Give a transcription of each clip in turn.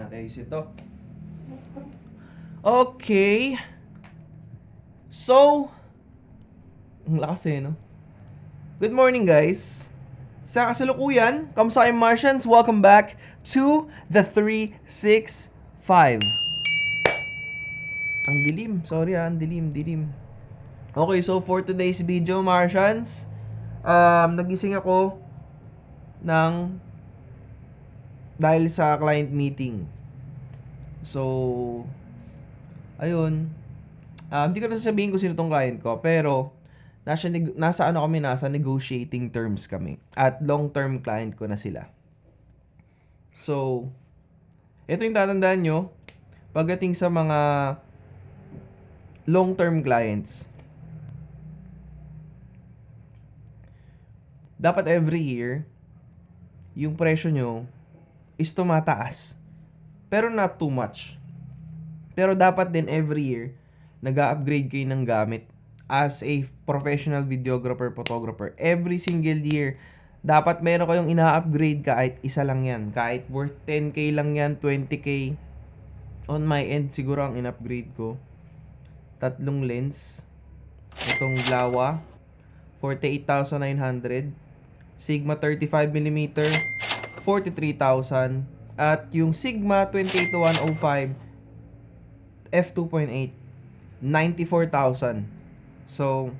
natin ayos ito. Okay. So, ang lakas eh, no? Good morning, guys. Sa kasalukuyan, kamusta kayong Martians? Welcome back to the 365. Ang dilim. Sorry ang dilim. Okay, so for today's video, Martians, nagising ako dahil sa client meeting. So, ayun. Hindi ko na sasabihin kung sino tong client ko, pero nasa negotiating terms kami. At long-term client ko na sila. So, ito yung tatandaan nyo, pagdating sa mga long-term clients, dapat every year, yung presyo nyo is tumataas. Pero not too much. Pero dapat din every year, nag-upgrade kayo ng gamit as a professional videographer, photographer. Every single year, dapat meron kayong ina-upgrade kahit isa lang yan. Kahit worth 10k lang yan, 20k. On my end, siguro ang in-upgrade ko, 3 lens. Itong Laowa, 48,900. Sigma 35mm, 43,000. At yung Sigma 28-105 f2.8, 94,000. So,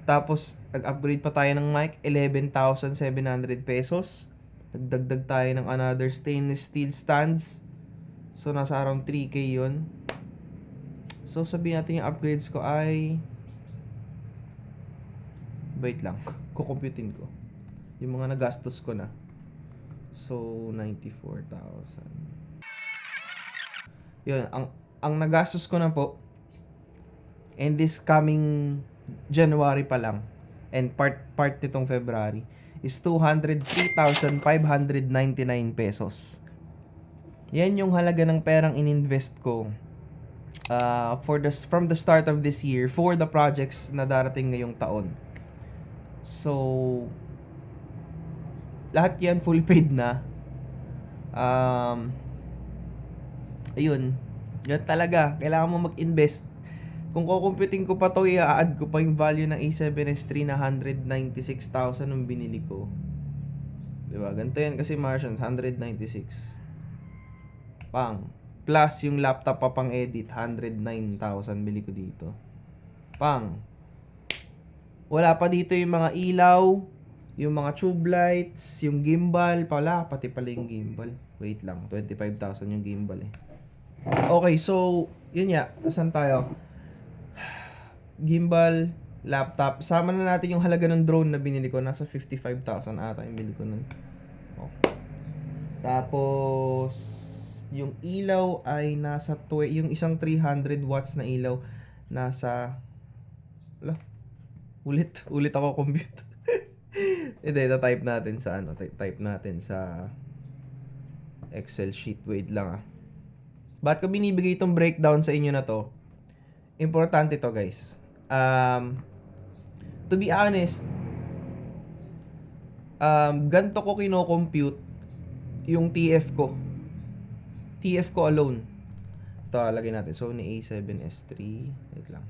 tapos nag-upgrade pa tayo ng mic, 11,700 pesos. Nagdagdag tayo ng another stainless steel stands. So, nasa around 3k yun. So, sabihin natin yung upgrades ko ay... Wait lang, kukumputin ko. Yung mga nagastos ko na. So, 94,000. Yun, ang nagastos ko na po, and this coming January pa lang, and part nitong February, is 203,599 pesos. Yan yung halaga ng perang ininvest ko from the start of this year for the projects na darating ngayong taon. So, lahat yan fully paid na. Ayun. Yan talaga. Kailangan mo mag-invest. Kung kukumputin ko pa to, i-add ko pa yung value ng A7S III na 196,000 nung binili ko. Diba? Ganito yan kasi Martians, 196. Pang. Plus yung laptop pa pang edit, 109,000 bili ko dito. Pang. Wala pa dito yung mga ilaw, yung mga tube lights, yung gimbal, pati pala yung gimbal. Wait lang, 25,000 yung gimbal eh. Okay, so, yun nga, saan tayo? Gimbal, laptop, sama na natin yung halaga ng drone na binili ko, nasa 55,000 ata yung binili ko nun. Oh. Tapos, yung ilaw ay nasa, yung isang 300 watts na ilaw, nasa, ulit ako compute. Hindi, type natin sa type natin sa Excel sheet. Wait lang Ba't ko binibigay itong breakdown sa inyo na to? Importante to, guys. To be honest, ganito ko kino-compute yung TF ko. TF ko alone. Ito, lagay natin. Sony A7S III. Wait lang.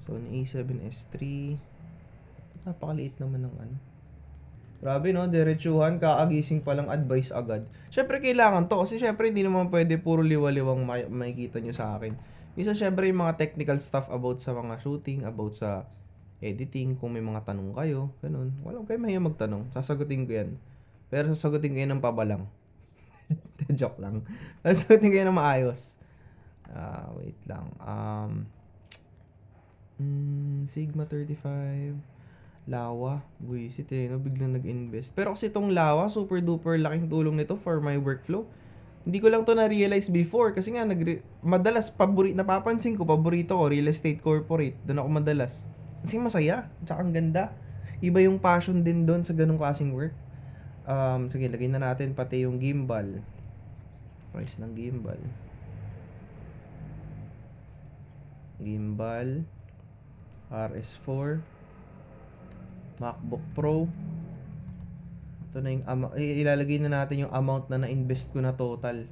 Sony A7S III. Napakaliit naman ng Grabe no, diretsuhan, kaagising pa lang advice agad. Syempre kailangan to kasi syempre hindi naman pwede puro liwa-liwang makikita nyo sa akin. Minsan syempre yung mga technical stuff about sa mga shooting, about sa editing, kung may mga tanong kayo, ganun. Wala kayo mahiya magtanong, sasagutin ko yan. Pero sasagutin ko yan ng pabalang. Joke lang. Pero sasagutin ko yan ng maayos. Wait lang. Sigma 35... Laowa, buisit no? Biglang nag-invest. Pero kasi itong Laowa, super duper laking tulong nito for my workflow. Hindi ko lang to na-realize before kasi nga madalas napapansin ko, paborito ko, real estate corporate. Doon ako madalas. Kasi masaya, tsaka ang ganda. Iba yung passion din doon sa ganung klaseng work. Sige, lagay na natin pati yung gimbal. Price ng gimbal. Gimbal. RS4. MacBook Pro. Ito na yung ilalagay na natin yung amount na na-invest ko na total.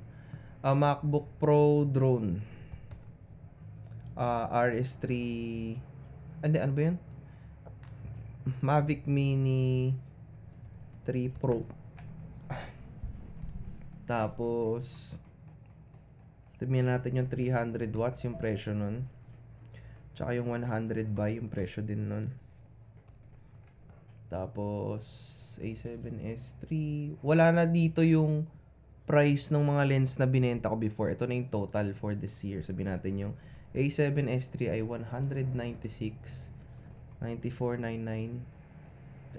MacBook Pro drone. RS3. Ano ba yan? Mavic Mini 3 Pro. Tapos, tingnan natin yung 300 watts yung presyo nun. Tsaka yung 100 by yung presyo din nun. Tapos, A7S III. Wala na dito yung price ng mga lens na binenta ko before. Ito na yung total for this year. Sabihin natin yung A7S III ay 196, 9499.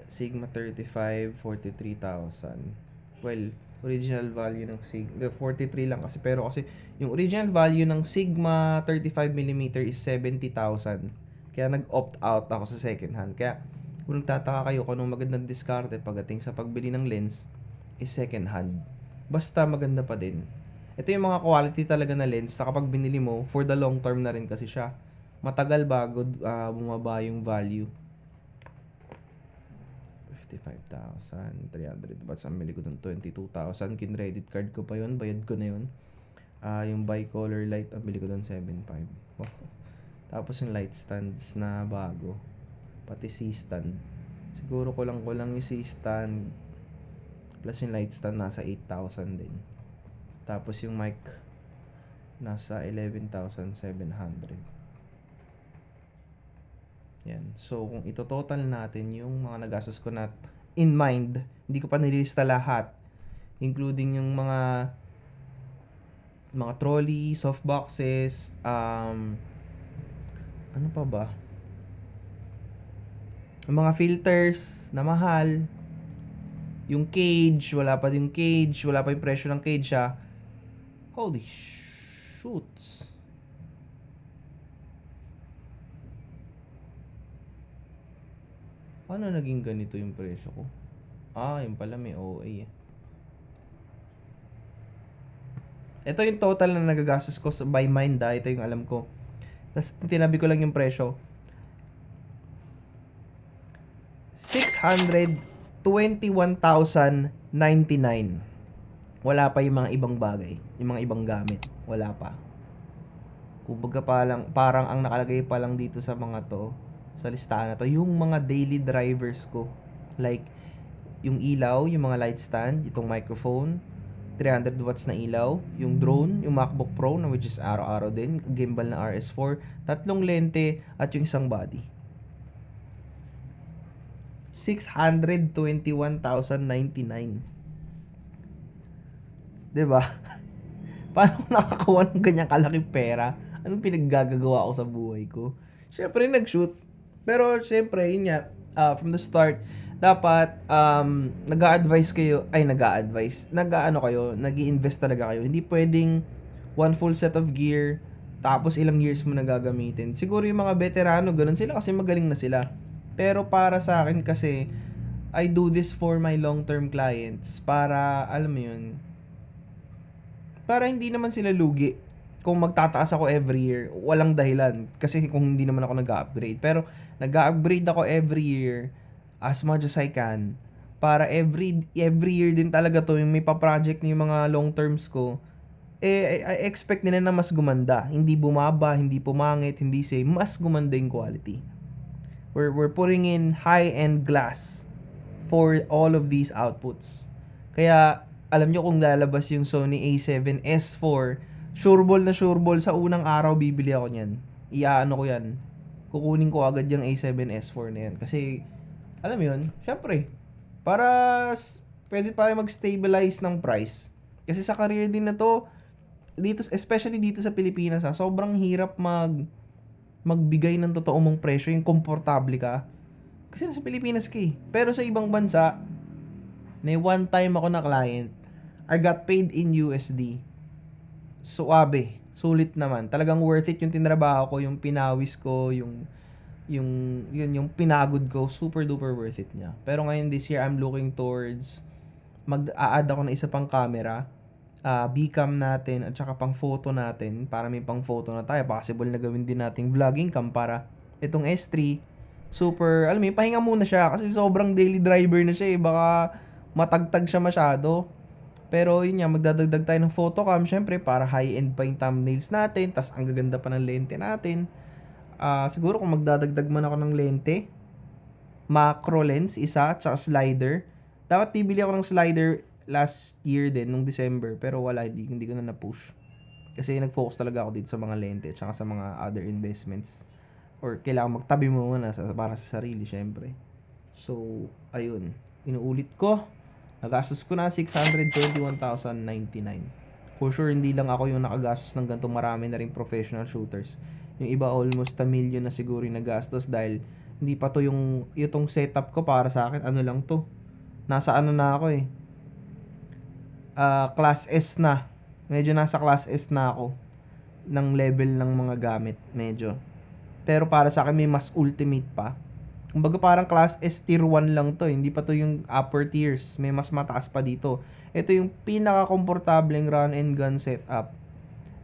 Sigma 35, 43,000. Well, original value ng Sigma 43 lang kasi, pero kasi yung original value ng Sigma 35mm is 70,000. Kaya nag-opt out ako sa second hand. Kaya kung nagtataka kayo kung anong magandang diskarte pagdating sa pagbili ng lens is second hand. Basta maganda pa din. Ito yung mga quality talaga na lens na kapag binili mo, for the long term na rin kasi siya. Matagal bago bumaba yung value. 55,300 watts. Ang mili ko ng 22,000. Kin-credit card ko pa yun. Bayad ko na yun. Yung bicolor light, ang bili ko doon 7,500. Wow. Tapos yung light stands na bago. Pati C-stand. Siguro ko lang yung C-stand. Plus yung light stand nasa 8,000 din. Tapos yung mic nasa 11,700. Yan. So, kung ito total natin yung mga nagastos ko na in mind, hindi ko pa nilista lahat. Including yung mga trolley, softboxes, ano pa ba? Yung mga filters na mahal. Yung cage, wala pa yung cage, wala pa yung presyo ng cage ha. Holy shoots. Paano naging ganito yung presyo ko? Yung pala may OA. Ito yung total na nagagastos ko by mind Ito yung alam ko. Tapos tinabi ko lang yung presyo. 621,099. Wala pa yung mga ibang bagay. Yung mga ibang gamit. Wala pa. Kumbaga parang ang nakalagay pa lang dito sa mga to, sa listahan na to, yung mga daily drivers ko. Like, yung ilaw, yung mga light stand, itong microphone, 300 watts na ilaw, yung drone, yung MacBook Pro, na which is araw-araw din, gimbal na RS4, 3 lente, at yung isang body. 621,099. Diba? Paano ko nakakawa ng ganyang kalaking pera? Anong pinaggagawa ko sa buhay ko? Siyempre, nag-shoot. Pero, siyempre, yun nga, from the start, dapat, nag-a-advise kayo, nag-i-invest talaga kayo. Hindi pwedeng one full set of gear, tapos ilang years mo na gagamitin. Siguro yung mga veterano, ganun sila kasi magaling na sila. Pero para sa akin kasi, I do this for my long-term clients. Para, alam mo yun, para hindi naman sila lugi. Kung magtataas ako every year, walang dahilan. Kasi kung hindi naman ako nag-upgrade. Pero, nag-upgrade ako every year as much as I can. Para every year din talaga to, yung may pa-project ng mga long terms ko, I expect nila na mas gumanda. Hindi bumaba, hindi pumangit, hindi same. Mas gumanda yung quality. We're putting in high-end glass for all of these outputs. Kaya, alam nyo kung lalabas yung Sony A7S IV, sureball sa unang araw bibili ako niyan. Iaano ko yan. Kukunin ko agad yung A7S IV na yan. Kasi, alam mo yun, syempre, para pwede pa mag-stabilize ng price. Kasi sa career din na to, dito, especially dito sa Pilipinas, sobrang hirap magbigay ng totoo mong presyo, yung komportable ka. Kasi nasa Pilipinas ka eh. Pero sa ibang bansa, may one time ako na client, I got paid in USD. Suabe, sulit naman. Talagang worth it yung tinrabaho ko, yung pinawis ko, yung pinagod ko, super duper worth it niya. Pero ngayon this year, I'm looking towards mag-a-add ako ng isa pang camera, Bcam natin at saka pang photo natin, para may pang photo na tayo. Possible na gawin din nating vlogging cam para itong S3 super, alam mo, pahinga muna siya kasi sobrang daily driver na siya eh. Baka matagtag siya masyado. Pero yun nga, magdadagdag tayo ng photocam, syempre, para high-end pa yung thumbnails natin, tas ang gaganda pa ng lente natin. Siguro kung magdadagdag man ako ng lente, macro lens, isa, tsaka slider. Dapat bibili ako ng slider last year din, nung December, pero wala, hindi ko na na-push. Kasi nag-focus talaga ako dito sa mga lente, tsaka sa mga other investments. Or kailangan magtabi mo muna para sa sarili, syempre. So, ayun. Inuulit ko, nagastos ko na 621,099. For sure, hindi lang ako yung nakagastos ng ganito. Marami na rin professional shooters. Yung iba almost 1 million na siguro yung nagastos dahil hindi pa to itong setup ko para sa akin. Ano lang to. Nasa ano na ako eh. Class S na. Medyo nasa class S na ako ng level ng mga gamit. Medyo. Pero para sa akin may mas ultimate pa. Kumbaga parang class S tier 1 lang to. Hindi pa to yung upper tiers. May mas mataas pa dito. Ito yung pinaka-komportableng run and gun setup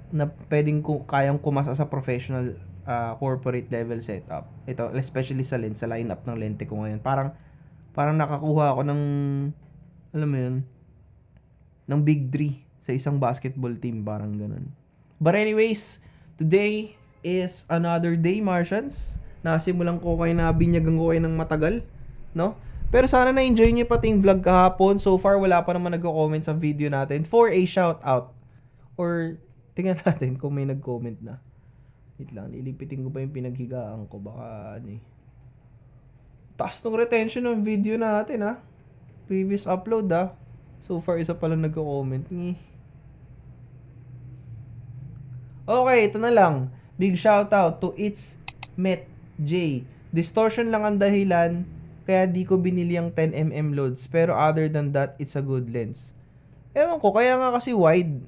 na pwedeng kayang kumasa sa professional corporate level setup. Ito, especially sa lens, sa lineup ng lente ko ngayon. Parang nakakuha ako ng, alam mo yun, ng big 3 sa isang basketball team. Parang ganun. But anyways, today is another day, Martians. Nasimulan ko kayo na binyagan ko kayo ng matagal, no? Pero sana na-enjoy niyo pati yung vlog kahapon. So far, wala pa naman nagko-comment sa video natin for a shout-out. Or, tingnan natin kung may nag-comment na. Wait lang, lilipitin ko pa yung pinaghigaan ko. Baka, ano eh. Taas ng retention ng video natin, ha? Previous upload, ha? So far, isa pa lang nagko-comment. Okay, ito na lang. Big shout-out to It's Met J. Distortion lang ang dahilan kaya di ko binili ang 10mm loads. Pero other than that, it's a good lens. Ewan ko, kaya nga kasi wide.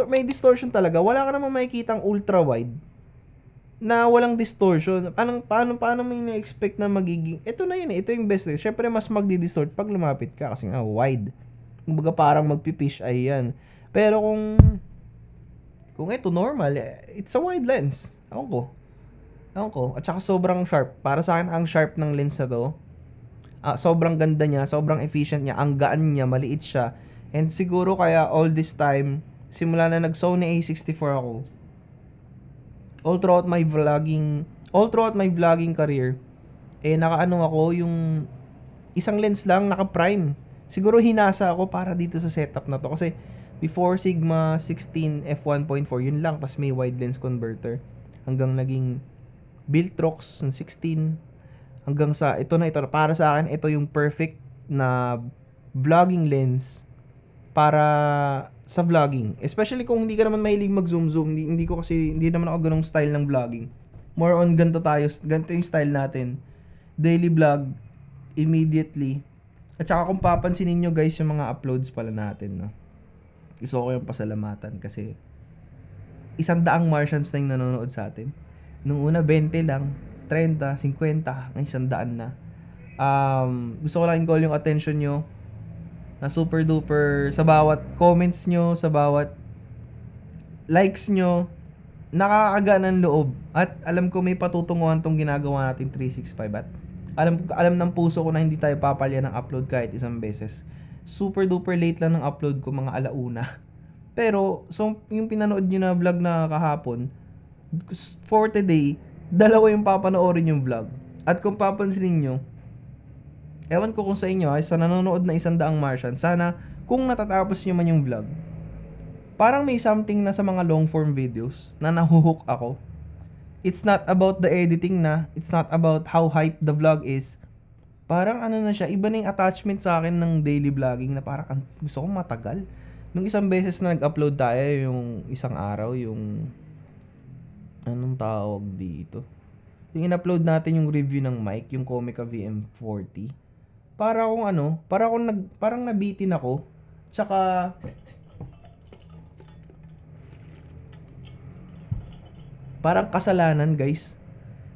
May distortion talaga. Wala ka namang makikitang ultra wide na walang distortion. Paano may na-expect na magiging... Ito na yun eh. Ito yung best. Syempre mas magdi-distort pag lumapit ka kasi nga wide. Kumbaga parang magpipish eye yan. Pero kung ito normal, it's a wide lens. Ewan ko. At saka sobrang sharp. Para sa akin, ang sharp ng lens na to. Sobrang ganda niya, sobrang efficient niya, ang gaan niya, maliit siya. And siguro kaya all this time, simula na nag-Sony A64 ako, all throughout my vlogging career, nakaano ako, yung isang lens lang, naka-prime. Siguro hinasa ako para dito sa setup na to. Kasi before Sigma 16 f1.4, yun lang. Tapos may wide lens converter. Hanggang naging Viltrox ng 16 hanggang sa ito na para sa akin ito yung perfect na vlogging lens para sa vlogging, especially kung hindi ka naman mahilig mag-zoom. Hindi naman ako ganung style ng vlogging. More on ganito yung style natin, daily vlog immediately. At saka kung papansinin nyo guys yung mga uploads pala natin, no? Gusto ko yung pasalamatan kasi 100 Martians na yung nanonood sa atin. Nung una, 20 lang, 30, 50, ngayon 100 na. Gusto ko lang i-call yung attention nyo na super duper sa bawat comments nyo, sa bawat likes nyo, nakakagaan ng loob. At alam ko may patutunguhan tong ginagawa natin 365 at alam ng puso ko na hindi tayo papalya ng upload kahit isang beses. Super duper late lang ng upload ko, mga 1:00. Pero, so, yung pinanood nyo na vlog na kahapon, for today, 2 yung papanoorin yung vlog. At kung papansinin nyo, ewan ko kung sa inyo, sa nanonood na 100 Martian, sana kung natatapos nyo man yung vlog, parang may something na sa mga long form videos na nahuhook ako. It's not about the editing na, it's not about how hype the vlog is. Parang ano na siya, iba na yung attachment sa akin ng daily vlogging na parang gusto kong matagal. Nung isang beses na nag-upload tayo, yung isang araw, yung anong tawag dito? Yung in-upload natin yung review ng mic, yung Comica VM40. Parang nabitin ako. Tsaka parang kasalanan, guys,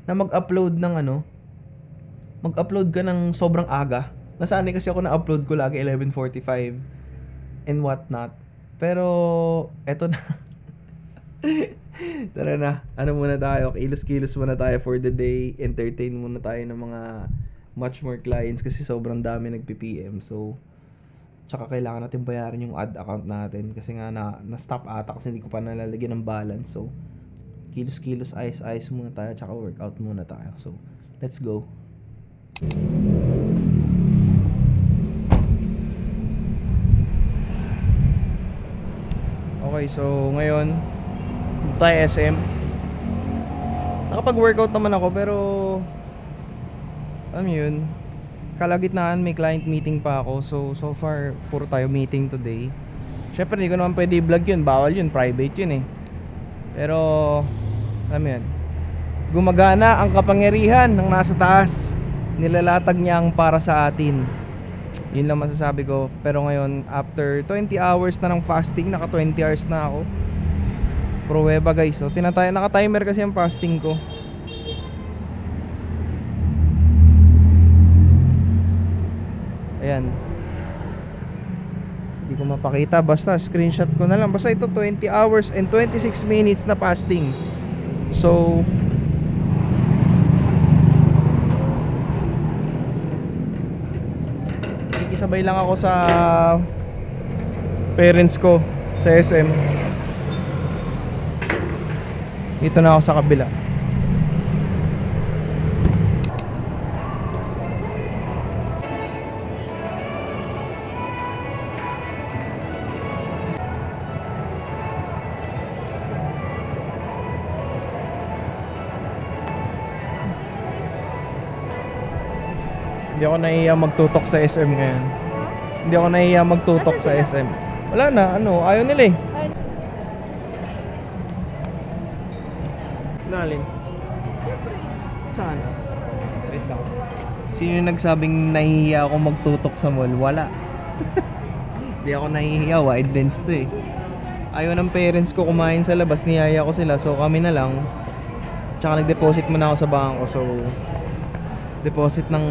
na mag-upload ka ng sobrang aga. Nasanay kasi ako na upload ko lagi 11:45 and whatnot. Pero eto na. Tara na, muna tayo, kilos muna tayo for the day, entertain muna tayo ng mga much more clients kasi sobrang dami nagpi-PM. So, Tsaka kailangan natin bayaran yung ad account natin kasi nga na-stop ata kasi hindi ko pa nalalagyan ng balance. So, kilos-kilos, ayos-ayos muna tayo tsaka workout muna tayo. So, let's go. Okay, so ngayon tayo SM. Nakapag-workout naman ako pero alam mo yun, kalagitnaan may client meeting pa ako. So far puro tayo meeting today. Syempre hindi ko naman pwede i-vlog yun, bawal yun, private yun eh. Pero alam mo yun, gumagana ang kapangyarihan ng nasa taas. Nilalatag niya ang para sa atin. Yun lang masasabi ko. Pero ngayon, after 20 hours na ng fasting, naka 20 hours na ako. Pruweba guys. So, naka-timer kasi ang fasting ko. Ayan. Hindi ko mapakita. Basta screenshot ko na lang. Basta ito 20 hours and 26 minutes na fasting. So, sabay lang ako sa parents ko sa SM. Dito na ako sa kabila. Hindi ako nahiya magtutok sa SM ngayon. Hindi ako nahiya magtutok sa SM. Wala na, ayaw nila eh. Nalin? Saan? Wait lang. Sino yung nagsabing nahihiya ako magtutok sa mall? Wala. Hindi ako nahihiya, wide lens to eh. Ayaw ng parents ko kumain sa labas, niyaya ko sila. So kami na lang. Tsaka nag-deposit muna ako sa bangko. So deposit ng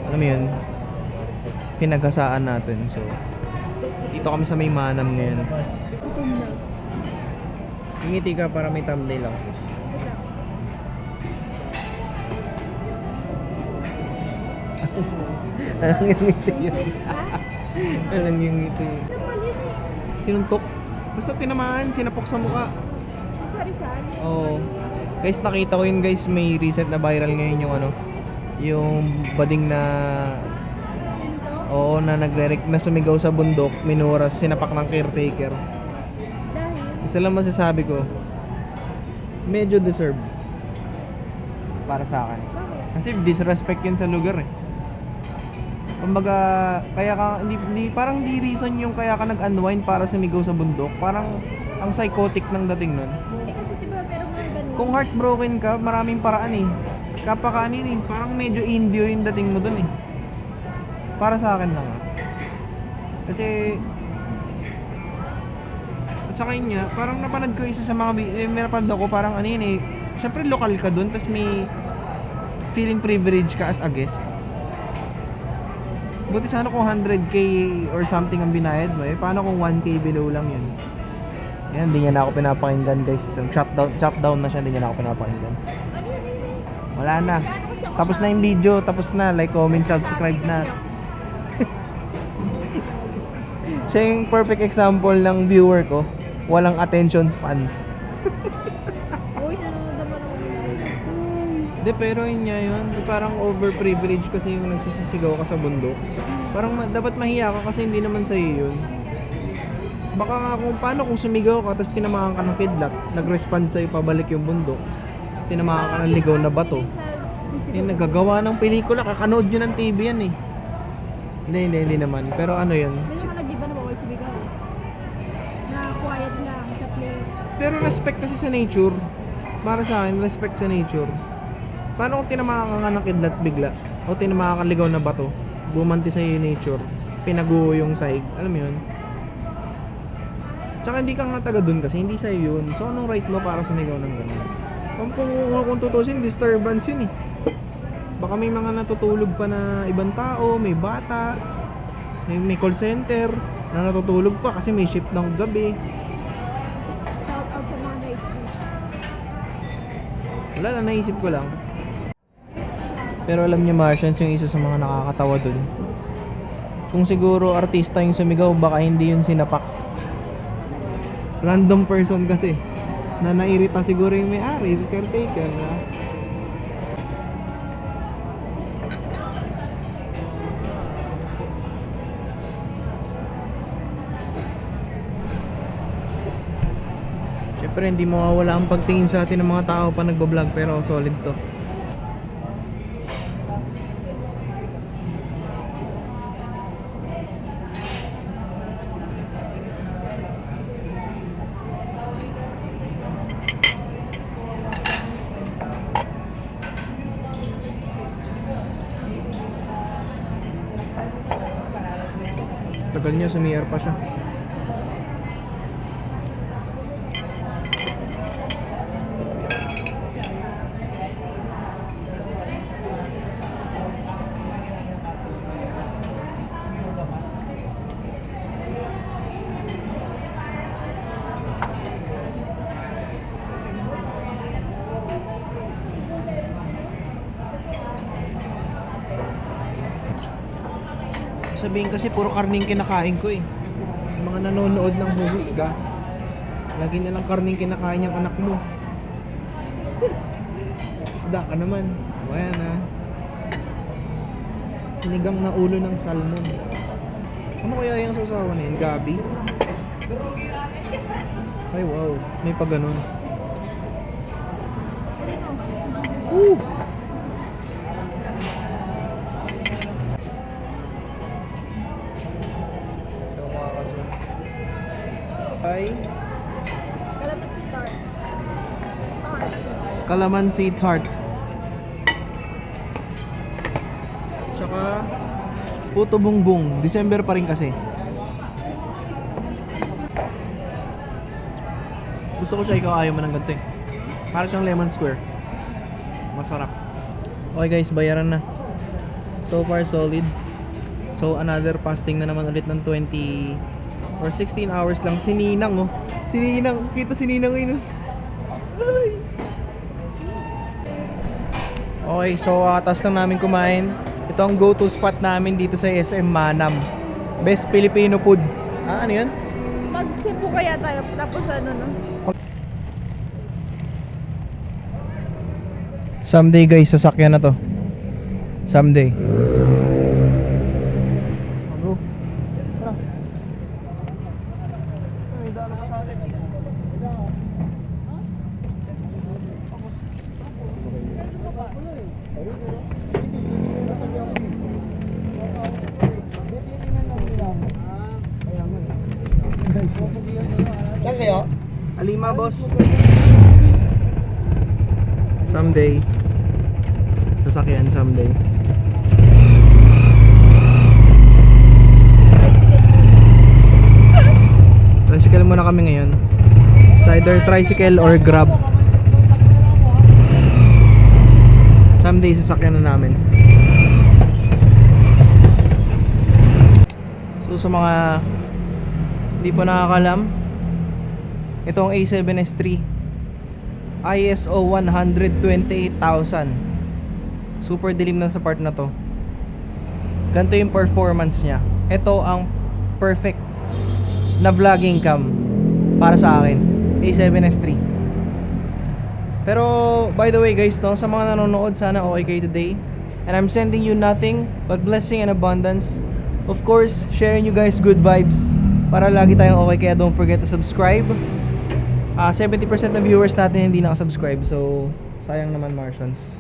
alam mo yun, pinagkasaan natin. So dito kami sa may Manam ngayon. Ngiti ka para may thumbnail ako. Alang yung ngiti yun. Alang yung ngiti yun. Sinuntok? Basta tinamaan, sinapok sa mukha. Sari-sari. Oo. Guys, nakita ko yun guys, may recent na viral ngayon yung yung bading na na na sumigaw sa bundok, minuras, sinapak ng caretaker. Dahil? Isa lang masasabi ko, medyo deserve para sa akin. Kasi disrespect yun sa lugar eh. Kumbaga, kaya ka, hindi parang di reason yung kaya ka nag-unwind para sumigaw sa bundok. Parang ang psychotic ng dating nun. Kasi diba, pero mga ganun. Kung heartbroken ka, maraming paraan eh. Kapakanin eh, parang medyo indio yung dating mo dun eh. Para sa akin lang. Kasi at saka yun nga, parang napanood ko isa sa mga may napanood ako, parang yun eh. Syempre lokal ka dun, tas may feeling privilege ka as a guest. Buti sana kung 100k or something ang binayad mo eh. Paano kung 1k below lang yun? Yan, hindi niya na ako pinapakinggan guys. So, shutdown na siya, hindi niya na ako pinapakinggan. Wala na. Tapos na yung video, tapos na. Like, comment, subscribe na. Siya yung perfect example ng viewer ko. Walang attention span. Uy, nanonood naman ako. Hindi, pero yun nga yun. Parang overprivileged kasi yung nagsisisigaw ka sa bundok. Parang dapat mahiya ka kasi hindi naman sa'yo yun. Baka nga paano kung sumigaw ka tapos tinamaan ka ng kidlat, nag-respond sa'yo pabalik yung bundok, tinamaan ka ng ligaw na bato. Yung nagagawa ng pelikula, kakanood yun ng TV yan eh. Hindi naman. Pero ano yun? May mga nag-iba na bawal sumigaw. Na quiet lang sa place. Pero respect kasi sa nature. Para sa akin, respect sa nature. Paano kung tinamaan ka nga ng kidlat bigla? O tinamaan ka ligaw na bato? Bumanti sa'yo yung nature. Pinaguho yung sahig. Alam mo yun? Tsaka hindi kang nataga dun kasi hindi sa'yo yun. So anong right mo para sumigaw ng gano'n? Kung tutusin, disturbance yun eh. Baka may mga natutulog pa na ibang tao, may bata, may call center na natutulog pa kasi may shift ng gabi. Shout out sa mga night shift. Wala lang, naisip ko lang. Pero alam niyo Martians, yung isa sa mga nakakatawa dun. Kung siguro artista yung sumigaw, baka hindi yun sinapak. Random person kasi. Na nairita siguro yung may-ari, yung caretaker. Siyempre hindi mawawala ang pagtingin sa atin ng mga tao pa nagbablog, pero solid to. Tagal niya, sumiyar pa siya. Sabihin kasi puro karning kinakain ko eh. Yung mga nanonood ng huhusga, lagi na lang karning kinakain yung anak mo. Isda ka naman. Ayan ah. Sinigang na ulo ng salmon. Ano kaya yung sasawa na yun? Gabi? Ay wow, may pa ganun. Ay Calamansi tart. calamansi tart. Tsaka puto bungbong. December pa rin kasi. Gusto ko siya, ikaw ayaw mo ng ganito eh. Para siyang lemon square. Masarap. Okay guys, bayaran na. So far solid. So another fasting na naman ulit ng 20 or 16 hours lang. Si Ninang oh. Si Ninang. Kita si Ninang ngayon. Ay. Okay, so tas lang namin kumain. Ito ang go-to spot namin dito sa SM Manam. Best Filipino food. Ah, ano yun? Mag-Cebu kaya tayo, tapos ano no? Someday guys, sasakyan na to. Someday. Bro. Tara. Ay, dalo ka sa atin. Saan kayo? Alima, boss. Someday. Sasakyan someday. Tricycle muna kami ngayon. It's either tricycle or grab. Someday sasakyan na namin. So sa mga hindi pa nakakalam, itong A7S3 ISO 128,000. Super dilim na sa part na to. Ganito yung performance niya. Ito ang perfect na vlogging cam para sa akin, A7S3. Pero by the way guys, no, sa mga nanonood, sana okay kayo today. And I'm sending you nothing but blessing and abundance. Of course, sharing you guys good vibes para lagi tayong okay. Kaya don't forget to subscribe. 70% ng viewers natin hindi nakasubscribe, so sayang naman, Martians.